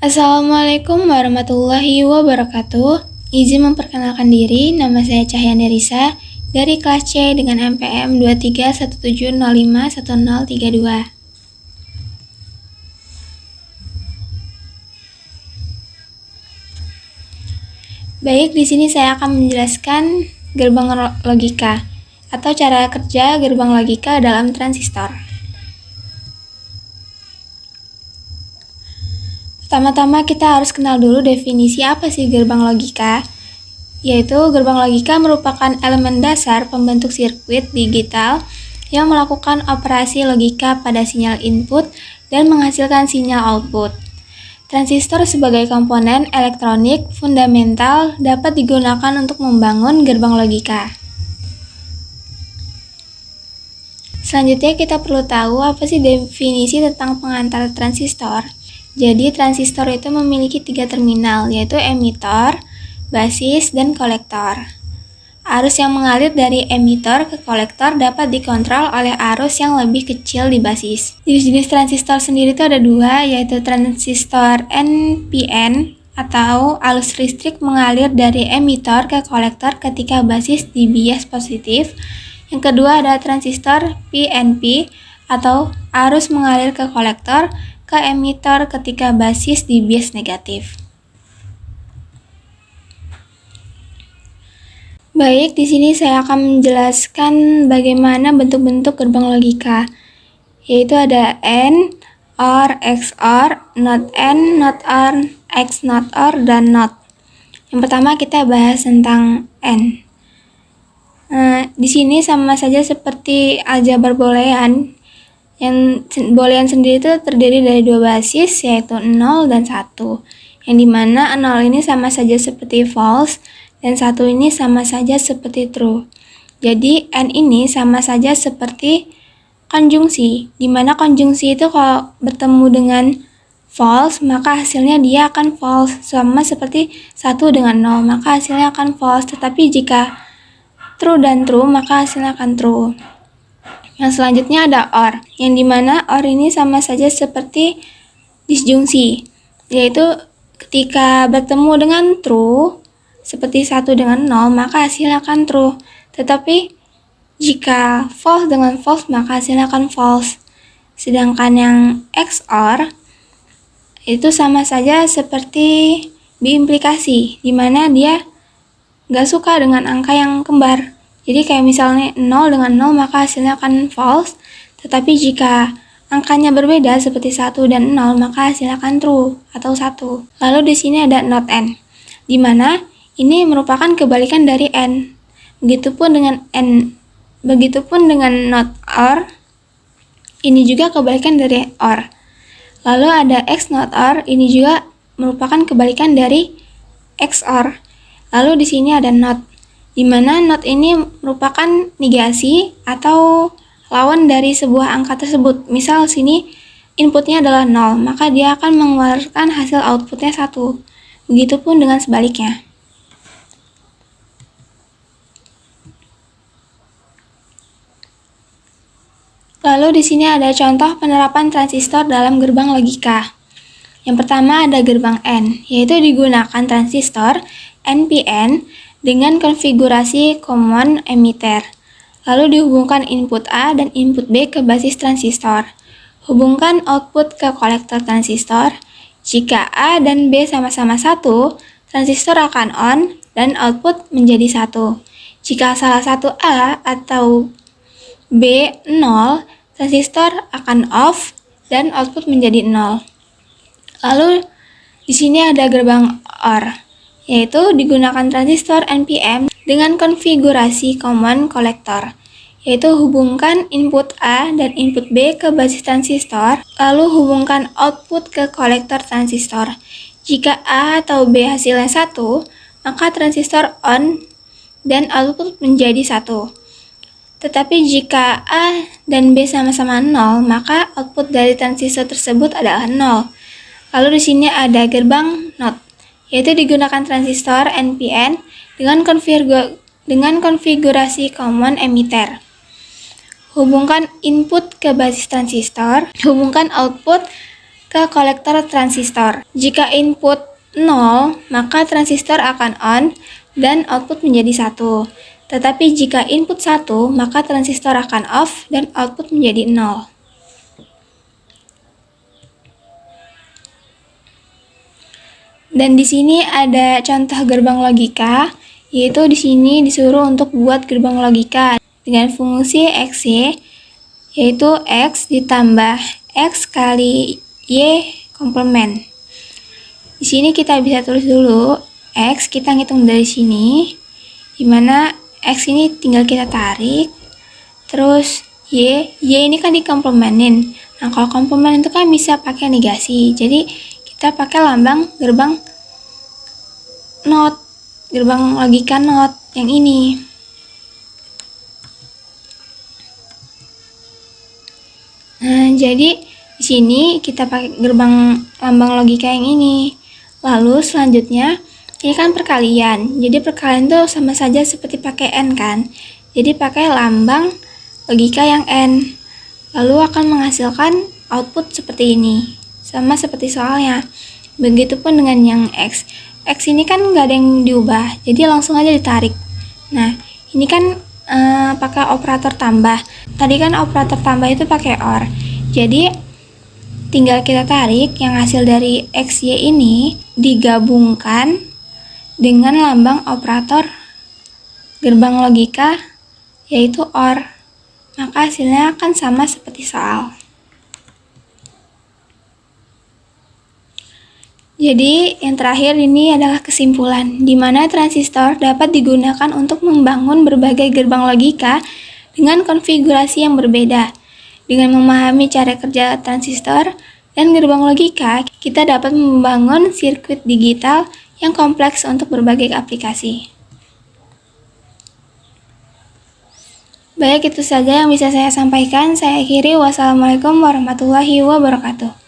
Assalamualaikum warahmatullahi wabarakatuh. Izin memperkenalkan diri, nama saya Cahyani Risa dari kelas C dengan NPM 2317051032. Baik, di sini saya akan menjelaskan gerbang logika atau cara kerja gerbang logika dalam transistor. Pertama-tama kita harus kenal dulu definisi apa sih gerbang logika, yaitu gerbang logika merupakan elemen dasar pembentuk sirkuit digital yang melakukan operasi logika pada sinyal input dan menghasilkan sinyal output. Transistor sebagai komponen elektronik fundamental dapat digunakan untuk membangun gerbang logika. Selanjutnya kita perlu tahu apa sih definisi tentang pengantar transistor. Jadi transistor itu memiliki 3 terminal, yaitu emitor, basis, dan kolektor. Arus yang mengalir dari emitor ke kolektor dapat dikontrol oleh arus yang lebih kecil di basis. Jenis-jenis transistor sendiri itu ada 2, yaitu transistor NPN atau arus listrik mengalir dari emitor ke kolektor ketika basis dibias positif. Yang kedua ada transistor PNP atau arus mengalir ke kolektor ke emitor ketika basis dibias negatif. Baik, di sini saya akan menjelaskan bagaimana bentuk-bentuk gerbang logika, yaitu ada AND, OR, XOR, NOT AND, NOT OR, X NOT OR, dan NOT. Yang pertama kita bahas tentang AND. Di sini sama saja seperti aljabar boolean. Yang boolean sendiri itu terdiri dari 2 basis, yaitu 0 dan 1. Yang dimana 0 ini sama saja seperti false dan 1 ini sama saja seperti true. Jadi AND ini sama saja seperti konjungsi, dimana konjungsi itu kalau bertemu dengan false maka hasilnya dia akan false, sama seperti 1 dengan 0 maka hasilnya akan false. Tetapi jika true dan true maka hasilnya akan true. Yang selanjutnya ada OR, yang dimana OR ini sama saja seperti disjungsi, yaitu ketika bertemu dengan true seperti 1 dengan 0 maka hasilnya akan true. Tetapi jika false dengan false maka hasilnya akan false. Sedangkan yang XOR itu sama saja seperti biimplikasi, dimana dia gak suka dengan angka yang kembar. Jadi kayak misalnya 0 dengan 0 maka hasilnya akan false, tetapi jika angkanya berbeda seperti 1 dan 0 maka hasilnya akan true atau 1. Lalu di sini ada NOT AND, di mana ini merupakan kebalikan dari AND. Begitupun dengan NOT OR, ini juga kebalikan dari OR. Lalu ada X NOT OR, ini juga merupakan kebalikan dari XOR. Lalu di sini ada NOT, di mana NOT ini merupakan negasi atau lawan dari sebuah angka tersebut. Misal sini inputnya adalah 0, maka dia akan mengeluarkan hasil outputnya 1. Begitupun dengan sebaliknya. Lalu di sini ada contoh penerapan transistor dalam gerbang logika. Yang pertama ada gerbang AND, yaitu digunakan transistor NPN dengan konfigurasi common emitter. Lalu dihubungkan input A dan input B ke basis transistor. Hubungkan output ke kolektor transistor. Jika A dan B sama-sama 1, transistor akan on dan output menjadi 1. Jika salah satu A atau B 0, transistor akan off dan output menjadi 0. Lalu di sini ada gerbang OR, yaitu digunakan transistor NPN dengan konfigurasi common collector, yaitu hubungkan input A dan input B ke basis transistor, lalu hubungkan output ke kolektor transistor. Jika A atau B hasilnya 1, maka transistor on dan output menjadi 1. Tetapi jika A dan B sama-sama 0, maka output dari transistor tersebut adalah 0. Lalu di sini ada gerbang NOT, yaitu digunakan transistor NPN dengan konfigurasi common emitter. Hubungkan input ke basis transistor, hubungkan output ke kolektor transistor. Jika input 0, maka transistor akan on dan output menjadi 1. Tetapi jika input 1, maka transistor akan off dan output menjadi 0. Dan di sini ada contoh gerbang logika, yaitu di sini disuruh untuk buat gerbang logika dengan fungsi XY, yaitu X ditambah X kali Y komplement. Di sini kita bisa tulis dulu X, kita ngitung dari sini, dimana X ini tinggal kita tarik, terus Y ini kan dikomplemenin. Nah, kalau komplement itu kan bisa pakai negasi, jadi kita pakai lambang gerbang NOT, gerbang logika NOT yang ini. Nah, jadi di sini kita pakai gerbang lambang logika yang ini. Lalu selanjutnya, ini kan perkalian. Jadi perkalian itu sama saja seperti pakai N kan. Jadi pakai lambang logika yang N. Lalu akan menghasilkan output seperti ini. Sama seperti soalnya. Begitupun dengan yang X. X ini kan nggak ada yang diubah, jadi langsung aja ditarik. Nah, ini kan pakai operator tambah. Tadi kan operator tambah itu pakai OR. Jadi tinggal kita tarik yang hasil dari XY ini digabungkan dengan lambang operator gerbang logika yaitu OR. Maka hasilnya akan sama seperti soal. Jadi, yang terakhir ini adalah kesimpulan, di mana transistor dapat digunakan untuk membangun berbagai gerbang logika dengan konfigurasi yang berbeda. Dengan memahami cara kerja transistor dan gerbang logika, kita dapat membangun sirkuit digital yang kompleks untuk berbagai aplikasi. Baik, itu saja yang bisa saya sampaikan. Saya akhiri. Wassalamualaikum warahmatullahi wabarakatuh.